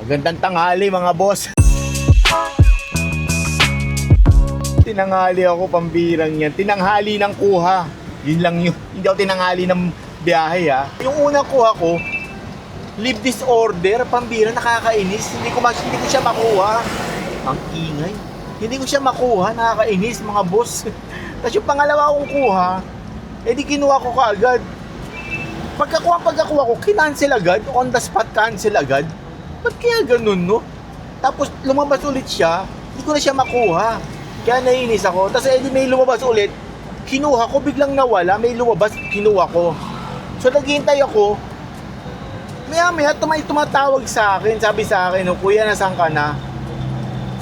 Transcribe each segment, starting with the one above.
Magandang tanghali mga boss. Tinanghali ako, pambirang yan. Tinanghali ng kuha. Yun lang yun. Hindi ako tinanghali ng biyahe ha. Yung unang kuha ko, leave disorder, pambira, nakakainis. Hindi ko siya makuha. Ang ingay. Hindi ko siya makuha, nakakainis mga boss. Tapos yung pangalawa kong kuha, di kinuha ko kaagad. Pagkakuha ko, kinancel agad. On the spot, cancel agad. Ba't kaya ganun, no? Tapos lumabas ulit siya, hindi ko na siya makuha. Kaya naiinis ako. Tapos may lumabas ulit, kinuha ko, biglang nawala. May lumabas, kinuha ko. So naghihintay ako. Maya tumatawag sa akin. Sabi sa akin, kuya, nasaan ka na?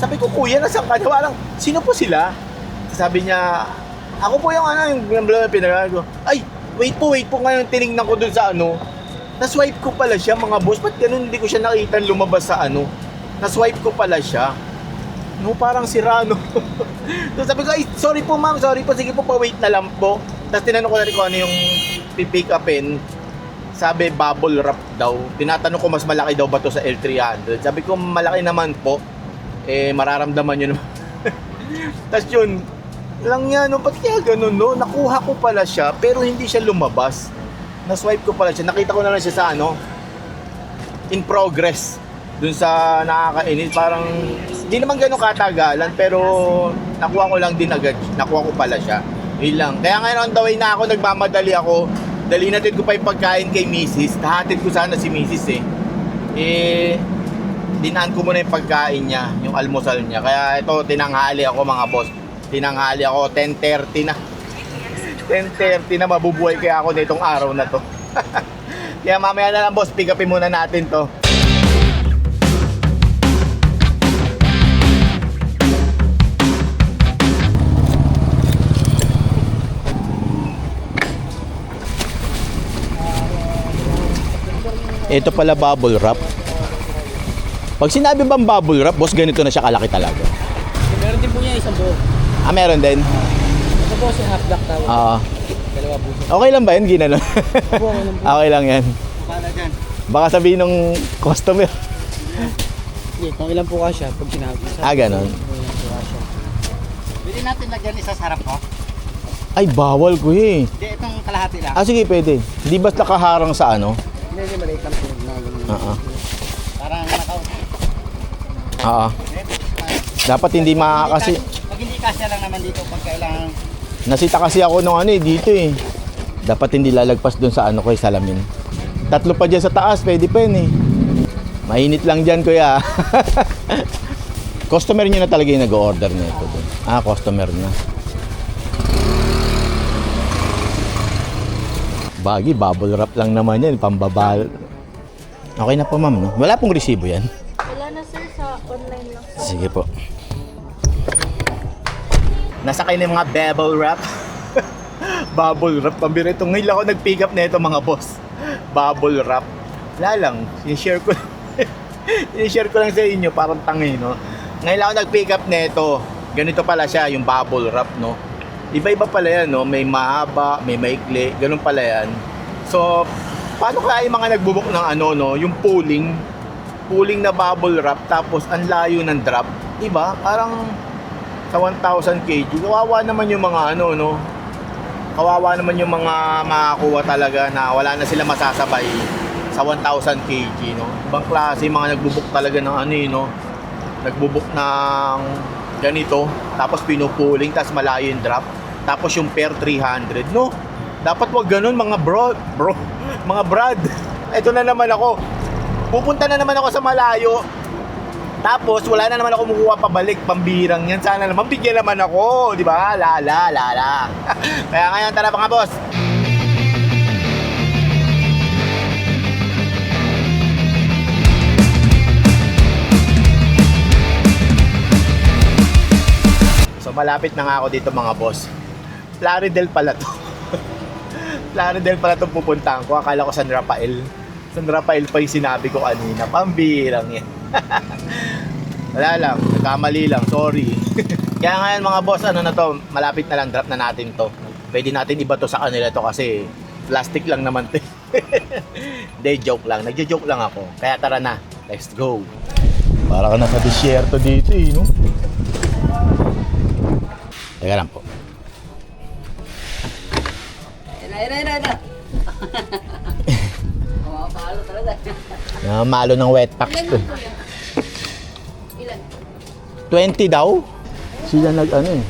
Sabi ko, kuya, nasaan ka na? Walang, sino po sila? Sabi niya, ako po yung pinag-ano ko. Ay, wait po ngayon, tinignan ko dun sa na-swipe ko pala siya mga boss. Ba't ganun hindi ko siya nakita lumabas sa na-swipe ko pala siya. No, parang sira, no? So sabi ko, ay, sorry po ma'am, sorry po, sige po, pa-wait na lang po. Tapos tinanong ko na rin kung ano yung pipick upin. Sabi, bubble wrap daw. Tinatanong ko, mas malaki daw ba to sa L300? Sabi ko, malaki naman po. Mararamdaman nyo naman. Tapos yun, lang yan, no? Ba't kaya ganun, no? Nakuha ko pala siya, pero hindi siya lumabas. Na-swipe ko pala siya. Nakita ko na lang siya sa in progress. Dun sa nakakainis. Parang, hindi naman ganun katagalan, pero nakuha ko lang din agad. Nakuha ko pala siya. Yun lang. Kaya ngayon on the way na ako, nagmamadali ako. Dali natin ko pa yung pagkain kay Mrs. Nahatid ko sana si Mrs. Dinaan ko muna yung pagkain niya, yung almusal niya. Kaya ito, tinanghali ako mga boss. Tinanghali ako, 10:30 na. 10:30 na, mabubuhay kaya ako nitong araw na to. Kaya mamaya na lang boss, pick upin muna natin to. Ito pala bubble wrap. Pag sinabi bang bubble wrap, boss, ganito na siya kalaki talaga. Meron din po niya isang buo. Meron din. Ito po si half black tawag. Dalawa po siya. Okay lang ba yun? Ginanon. Opo, okay lang po. Okay lang yan. Para dyan. Baka sabihin ng customer. Hindi, kung ilan po kasya pag sinabi. Ganon. Kung ilan po kasya. Pwede natin lagyan isa sa harap ko? Ay, bawal ko eh. Hindi, itong kalahati lang. Sige, pwede. Hindi basta kaharang sa Hindi, maliit lang po. Parang nakaw. Dapat hindi kasi Pag hindi kasya lang naman dito, pag kailangan. nasita kasi ako nung dito eh. Dapat hindi lalagpas doon sa ko salamin. 3 pa dyan sa taas, pwede pa yun eh. Mainit lang dyan, kuya. Customer nyo na talaga yung nag-order nito doon. Customer na. Bagi, bubble wrap lang naman yan, pambabal. Okay na po ma'am, no? Wala pong resibo yan. Wala na sir, sa online lang. Sige po. Nasakay na yung mga bubble wrap. Bubble wrap, pambira ito. Ngayon ako nag-pick up na ito mga boss. Bubble wrap. Wala lang, sinishare ko lang sa inyo, parang tangi, no? Ngayon ako nag-pick up na ito. Ganito pala siya, yung bubble wrap, no? Iba-iba pala yan, no? May mahaba, may maikli, ganun pala yan. So, paano kaya yung mga nagbubuk ng no? Yung pooling na bubble wrap, tapos ang layo ng drop. Diba? Parang sa 1,000 kg. Kawawa naman yung mga no? Kawawa naman yung mga makakuha talaga na wala na sila masasabay sa 1,000 kg, no? Ibang klase mga nagbubuk talaga ng no? Nagbubuk ng ganito, tapos pinupuling, tapos malayo yung drop. Tapos yung pair 300, no? Dapat wag ganun mga mga brad. Ito na naman ako. Pupunta na naman ako sa malayo. Tapos wala na naman ako kumukuha pabalik, pambirang yan. Sana naman bigyan naman ako, di ba? Lala. Kaya ngayon, tara mga boss. So malapit na nga ako dito mga boss. Plaridel pala to. Plaridel pala itong pupuntahan ko. Akala ko San Rafael. San Rafael pa yung sinabi ko kanina. Pambirang yan. Wala lang, nagkamali lang, sorry. Kaya ngayon mga boss, na to, malapit na lang, drop na natin to. Pwede natin iba to sa kanila to kasi plastic lang naman to. Hindi, joke lang, nagjo-joke lang ako. Kaya tara na. Let's go. Para ka nasa disyerto dito eh, no? Teka lang po. Ira. Palo talaga. Namalo ng wet packs to. Ilan? 20 daw? Sila nag-ano eh.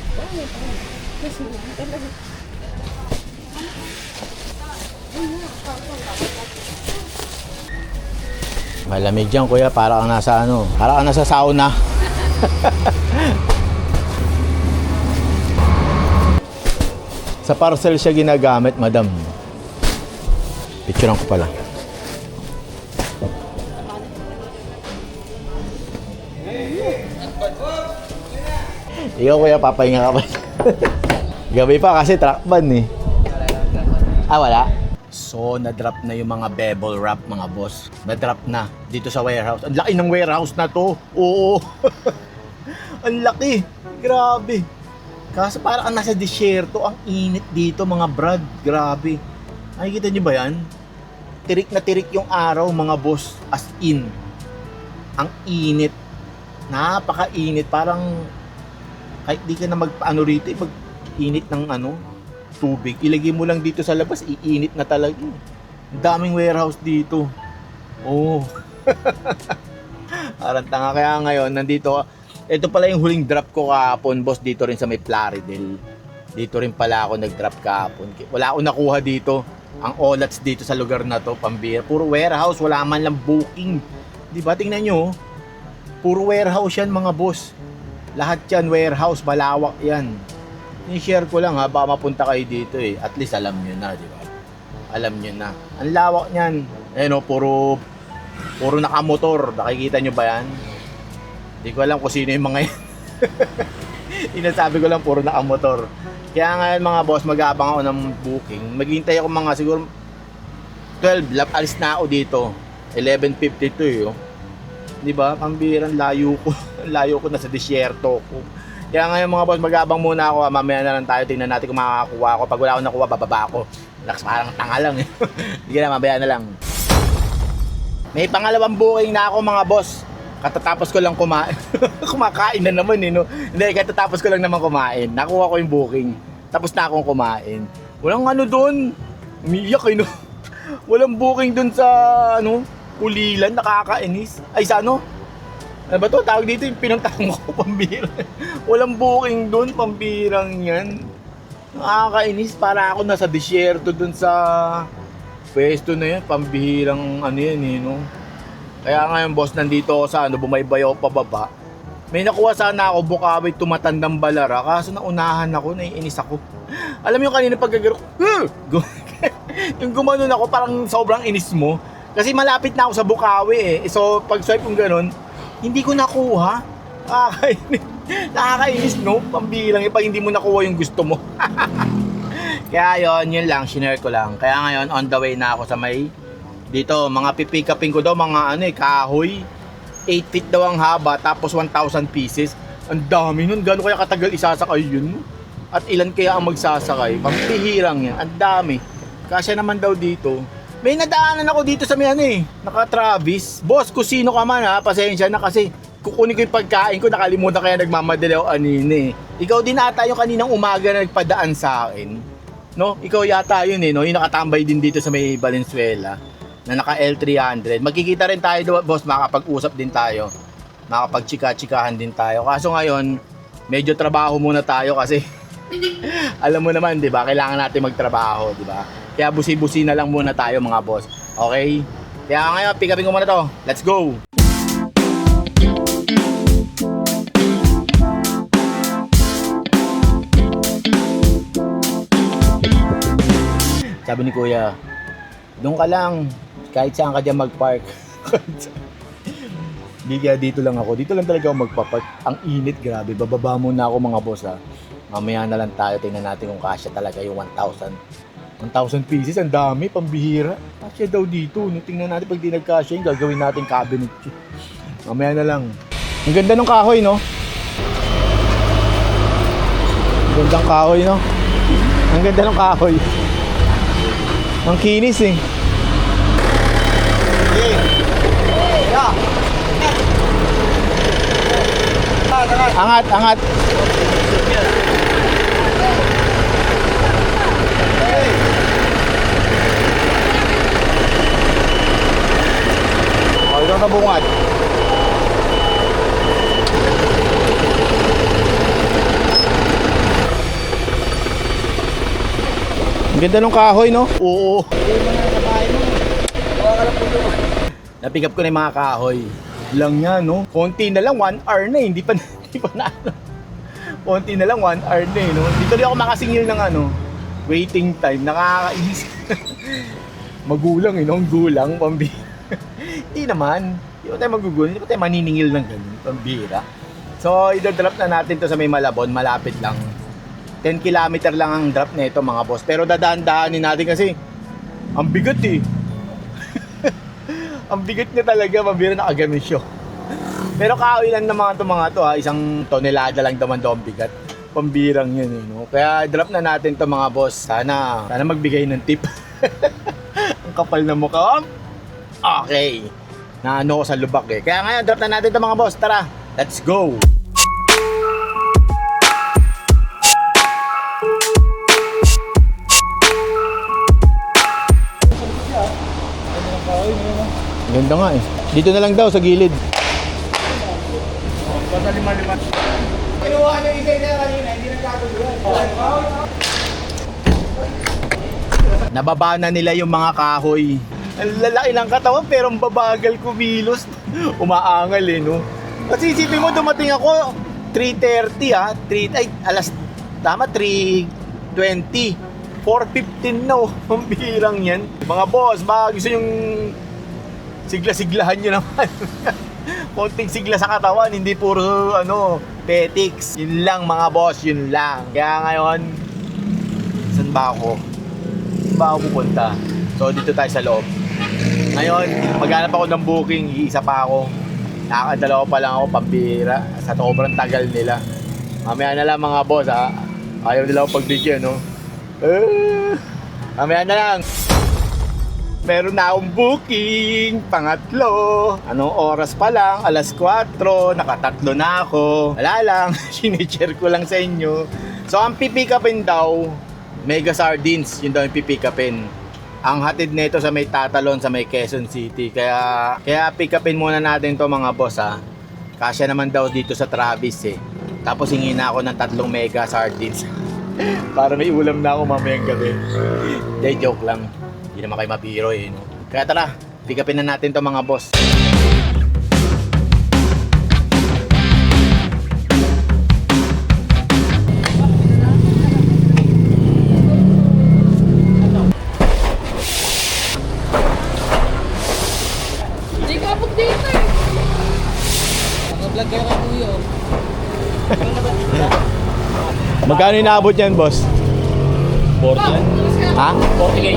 Malamig dyan kuya, para kang nasa ano, para kang nasa sauna. Sa parcel siya ginagamit, madam. Picturean ko pala. Ikaw kuya, papahinga ka pa. Gabi pa kasi truck ban eh. Ah, wala? So, na-drop na yung mga bevel wrap, mga boss. Na-drop na dito sa warehouse. Ang laki ng warehouse na to. Oo. Ang laki. Grabe. Kaso parang nasa disyerto. Ang init dito, mga brad. Grabe. Nakikita niyo ba yan? Tirik na tirik yung araw, mga boss. As in. Ang init. Napaka-init. Parang kahit di ka na magpaano rito, mag-init ng ano, tubig. Ilagay mo lang dito sa labas, iinit na talaga. Ang daming warehouse dito. Oh. Parang tanga. Kaya ngayon, nandito. Ito pala yung huling drop ko kahapon, boss, dito rin sa may Plaridel. Dito rin pala ako nag-drop kahapon. Wala akong nakuha dito. Ang olats dito sa lugar na to, pambira. Puro warehouse, wala man lang booking. Di ba? Tingnan nyo. Puro warehouse yan, mga boss. Lahat yan, warehouse, malawak yan. I-share ko lang ha, baka mapunta kayo dito eh. At least alam nyo na, di ba? Alam nyo na. Ang lawak niyan. Ayun o, puro nakamotor. Nakikita nyo ba yan? Hindi ko alam kung sino yung mga yan. Inasabi ko lang, puro nakamotor. Kaya ngayon mga boss, mag-aabang ako ng booking. Maghintay ako mga siguro 12, alis na ako dito. 11:52 eh. Oh. Di ba? Pambirang layo ko. Layo ko na sa disyerto ko. Kaya ngayon mga boss, mag-aabang muna ako. Mamaya na lang tayo. Tingnan natin kung makakakuha ako. Pag wala akong nakuha, bababa ako. Relax, parang tanga lang eh. Hindi na, mamaya na lang. May pangalawang booking na ako mga boss. Katatapos ko lang kumain. Kumakain na naman eh, no? Hindi, katatapos ko lang naman kumain. Nakuha ko yung booking. Tapos na akong kumain. Walang ano doon. Umiiyak eh, no? Walang booking doon sa, ano, Ulilan. Nakakainis. Ay, sa ano? Ano ba to? Tawag dito yung pinuntahan ko, pambira. Walang booking doon, pambirang yan. Nakakainis. Para ako nasa disyerto doon sa pwesto na yan. Pambirang ano yan eh, no? Kaya ngayon boss, nandito ako sa ano, bumaybayaw pababa. May nakuha sana ako, Bukawi, Tumatandang Balara. Kaso naunahan ako, naiinis ako. Alam mo yung kanina pagkagaro, yung gumanon ako, parang sobrang inis mo. Kasi malapit na ako sa Bukawi eh. So pag swipe kong ganun, hindi ko nakuha. Nakakainis no, pambilang eh, pag hindi mo nakuha yung gusto mo. Kaya yun lang, shinare ko lang. Kaya ngayon, on the way na ako sa may dito, mga pipikapin ko daw, mga ano eh, kahoy. 8 feet daw ang haba, tapos 1,000 pieces. Ang dami nun, gano'n kaya katagal isasakay yun? At ilan kaya ang magsasakay? Pampihirang yan, ang dami. Kasya naman daw dito. May nadaanan ako dito sa may ano eh, naka-Travis. Boss, kung sino ka man ha, pasensya na kasi kukunin ko yung pagkain ko, nakalimutan kaya nagmamadali ako anine. Ikaw din ata yung kaninang umaga na nagpadaan sa akin. No? Ikaw yata yun eh, no? Yung nakatambay din dito sa may Valenzuela na naka L300. Magkikita rin tayo doon, boss, makakapag-usap din tayo. Makakapag-chika-chikahan din tayo. Kaso ngayon, medyo trabaho muna tayo kasi alam mo naman, 'di ba? Kailangan natin magtrabaho, 'di ba? Kaya busi-busi na lang muna tayo, mga boss. Okay? Kaya ngayon, pick-upin ko muna 'to. Let's go. Sabi ni Kuya, doon ka lang. Kahit saan ka dyan mag-park. Hindi, kaya dito lang ako. Dito lang talaga ako magpapark. Ang init, grabe. Bababa muna ako, mga boss ha. Mamaya na lang tayo. Tingnan natin kung kasya talaga yung 1,000. 1,000 pieces, ang dami, pambihira. Kasya daw dito. No? Tingnan natin pag di nagkasya yung gagawin natin cabinet. Mamaya na lang. Ang ganda ng kahoy, no? Ang gandang kahoy, no? Ang ganda ng kahoy. Ang kinis eh. Yeah. Angat, angat. Oh, ito na bungat. Ang ganda ng kahoy, no? Oo. Na-pick up ko na yung mga kahoy. Lang yan, no? Konti na lang, 1 hour na eh. Hindi pa na ano. Konti na lang, 1 hour na eh, no? Hindi tuloy ako makasingil ng ano, waiting time. Nakakainis. Magulang eh, no? Gulang, pambira. Hindi naman. Hindi pa tayo magugulang. Hindi pa tayo maniningil ng ganun. Pambira. So, idodrop na natin to sa may Malabon. Malapit lang. 10 kilometer lang ang drop nito mga boss. Pero dadaan-daanin natin kasi ang bigat eh. Ang bigat niya talaga, mabira nakagamisyo. Pero kahoy lang naman itong mga to ha, 1 tonelada lang naman daw ang bigat. Pambirang yun eh, no? Kaya drop na natin to mga boss. Sana magbigay ng tip. Ang kapal na mukha. Okay. Naano ko sa lubak eh. Kaya ngayon, drop na natin to mga boss. Tara, let's go! Ganda nga eh. Dito na lang daw sa gilid. Basta lima-lima. Kinuha niyo isa na kanina, hindi nagkatuloy. Nababa na nila yung mga kahoy. Ang lalaki ng katawan pero ang babagal kumilos. Umaangal eh, no? Kasi isipin mo, dumating ako 3:30 ha. 3:20. 4:15 na oh. Pambirang yan. Mga boss, baka gusto yung sigla-siglahan nyo naman. Konting sigla sa katawan, hindi puro ano, petics. Yun lang mga boss, yun lang. Kaya ngayon, saan ba ako? Saan ba ako pupunta? So dito tayo sa loob. Ngayon, maghanap ako ng booking, iisa pa ako. Nakakadalawa pa lang ako, pambira. Sa sobrang tagal nila. Mamaya na lang mga boss ha. Ayaw nila ako pagbigyan, no? Mamaya na lang. Meron na akong booking, pangatlo. Anong oras pa lang? 4:00, nakatatlo na ako. Wala lang, sinishare ko lang sa inyo. So ang pipikapin daw, Mega Sardines, yun daw yung pipikapin. Ang hatid nito sa may Tatalon, sa may Quezon City. Kaya pick-upin muna natin to mga boss ha. Kasya naman daw dito sa Travis eh. Tapos hingi na ako ng 3 Mega Sardines. Para may ulam na ako mamayang gabi. Day joke lang. Hindi naman kayo mabiro eh, no? Kaya tara, pick-upin na natin to mga boss. Hindi ka abot dito eh. Naka-vlog kayo kay Kuya. Magkano inaabot yan, boss? 40 Ha? 40k.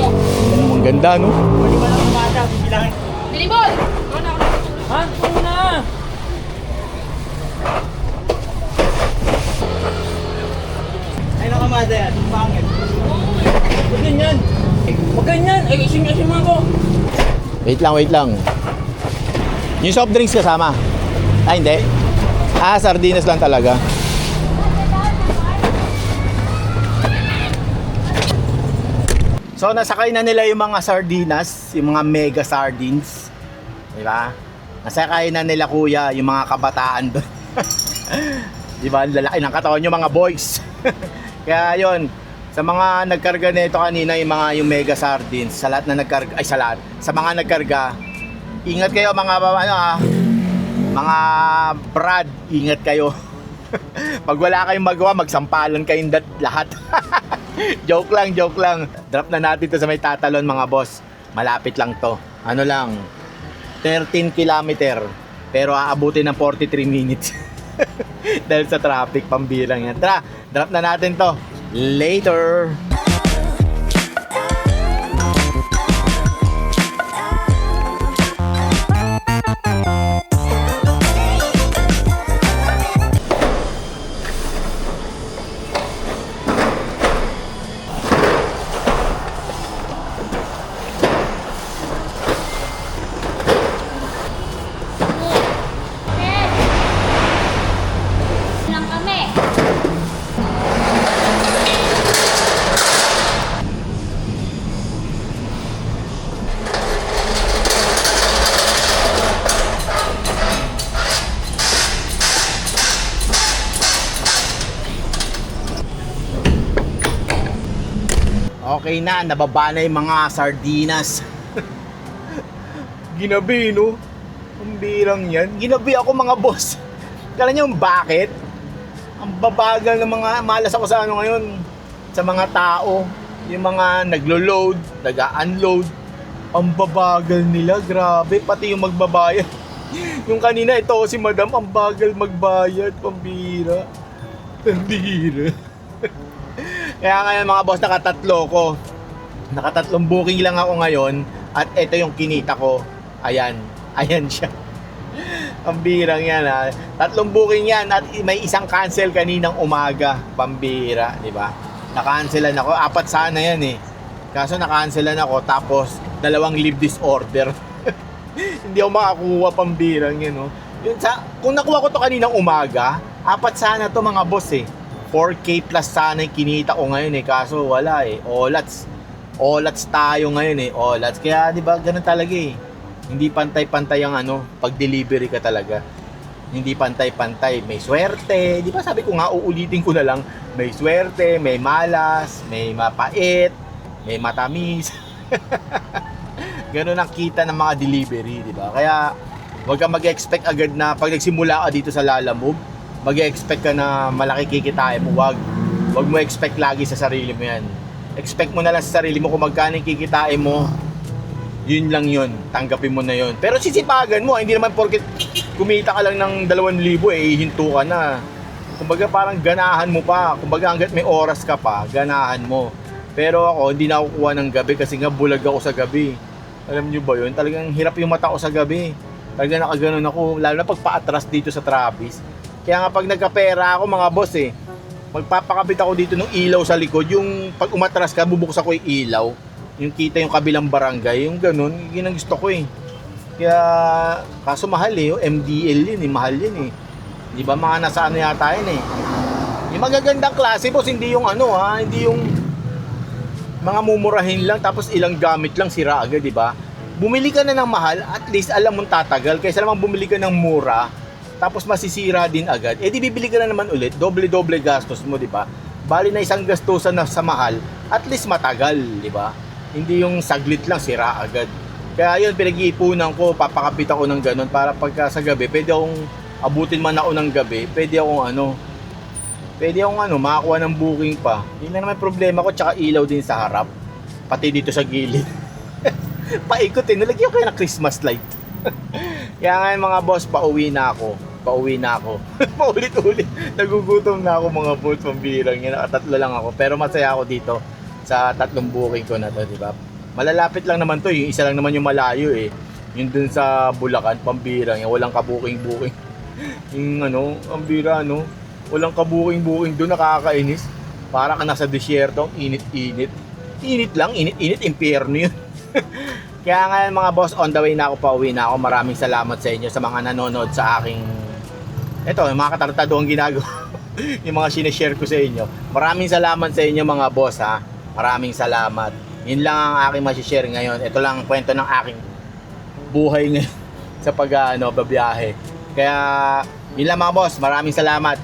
Ang ganda, no? Bilibol! Ha? Ano na? Ay, nakamada yan. Pangit. Huwag ganyan. Huwag ganyan. Ay, isim-isim ako. Wait lang. Yung soft drinks kasama? Ah, hindi? Ah, sardinas lang talaga. So nasakay na nila yung mga sardinas, yung mga Mega Sardines. Di ba? Nasakay na nila kuya, yung mga kabataan doon. Di ba? Ang lalaki ng katawan yung mga boys. Kaya yon, sa mga nagkarga nito kanina, yung Mega Sardines, sa lahat na nagkarga, sa mga nagkarga, ingat kayo mga mga Brad, ingat kayo. Pag wala kayong magawa, magsampalan kayong lahat. Joke lang. Drop na natin to sa may Tatalon mga boss. Malapit lang to. Ano lang, 13 kilometer. Pero aabutin ng 43 minutes. Dahil sa traffic, pambilang yan. Tara, drop na natin to. Later. Okay na, nababa na yung mga sardinas. Ginabi, no? Ang birang yan. Ginabi ako mga boss. Kala niyo bakit? Ang babagal ng mga malas ako sa ano ngayon. Sa mga tao. Yung mga naglo-load, nag-unload. Ang babagal nila, grabe. Pati yung magbabayad. Yung kanina, ito si madam, ang bagal magbayad. Pambira. Pambira. Kaya ngayon mga boss, nakatatlo ko. Nakatatlong booking lang ako ngayon. At ito yung kinita ko. Ayan. Ayan siya. Ang birang yan ha. Tatlong booking yan at may isang cancel kaninang umaga. Pambira, di ba? Nakancelan ako. 4 sana yan eh. Kaso nakancelan ako tapos 2 leave disorder. Hindi ako makakuha, pambirang yan, no? Yun kung nakuha ko to kaninang umaga, 4 sana to mga boss eh. 4K plus sana yung kinita ko ngayon eh. Kaso wala eh. Olats tayo ngayon eh. Olats. Kaya di ba ganun talaga eh. Hindi pantay-pantay ang pag-delivery ka talaga. Hindi pantay-pantay. May swerte. Di ba sabi ko nga, uulitin ko na lang. May swerte, may malas, may mapait, may matamis. Ganun ang kita ng mga delivery, di ba? Kaya huwag kang mag-expect agad na pag nagsimula ka dito sa Lalamove, mag-expect ka na malaki kikitain mo. Huwag mo expect lagi sa sarili mo yan. Expect mo na lang sa sarili mo kung magkano kikitain mo. Yun lang yun. Tanggapin mo na yun. Pero sisipagan mo. Hindi naman porket kumita ka lang ng 2,000 hinto ka na. Kumbaga parang ganahan mo pa. Kumbaga hanggat may oras ka pa, ganahan mo. Pero ako, hindi na ako kuha ng gabi kasi nga bulag ako sa gabi. Alam nyo ba yun? Talagang hirap yung mata ko sa gabi. Talagang nakaganon ako. Lalo na pag paatras dito sa Travis. Kaya nga pag nagkapera ako mga boss eh, magpapakabit ako dito ng ilaw sa likod. Yung pag umatras ka, bubuksan ko yung ilaw. Yung kita yung kabilang barangay. Yung ganun, yun ang gusto ko eh. Kaya, kaso mahal eh. Yung MDL yun eh, mahal yun eh. Di ba mga nasa ano yata yun eh. Yung magagandang klase boss, hindi yung hindi yung mga mumurahin lang tapos ilang gamit lang sira agad, di ba? Bumili ka na ng mahal, at least alam mong tatagal. Kaysa naman bumili ka ng mura, tapos masisira din agad. Eh di bibili ka na naman ulit, doble-doble gastos mo, di ba? Bali na isang gastusan na sa mahal, at least matagal, di ba? Hindi yung saglit lang sira agad. Kaya yun, pinag-iipunan ko, papakapit ako ng ganun para pagka sa gabi, pwede akong abutin man ako ng gabi, pwede akong makakuha ng booking pa. Yun na naman problema ko, tsaka ilaw din sa harap. Pati dito sa gilid. Paikot eh, nalagyan ko kayo ng Christmas light. Kaya nga mga boss, pauwi na ako. Paulit-ulit. Nagugutom na ako mga boss, pambirang yan. Nakatatlo lang ako, pero masaya ako dito sa 3 booking ko na to, di ba? Malalapit lang naman to, yung isa lang naman yung malayo eh. Yung dun sa Bulacan, pambirang yan, walang ka-booking. Yung ang bira walang ka-booking doon, nakakainis. Para ka nasa disyerto, init-init. Init lang, init-init, impyerno yun. Kaya ngayon mga boss, on the way na ako, pauwi na ako. Maraming salamat sa inyo sa mga nanonood sa aking yung mga katartado ang ginagawa. Yung mga sinishare ko sa inyo. Maraming salamat sa inyo mga boss ha. Maraming salamat. Yun lang ang aking masishare ngayon. Ito lang ang kwento ng aking buhay ngayon sa babiyahe. Kaya yun lang mga boss, maraming salamat.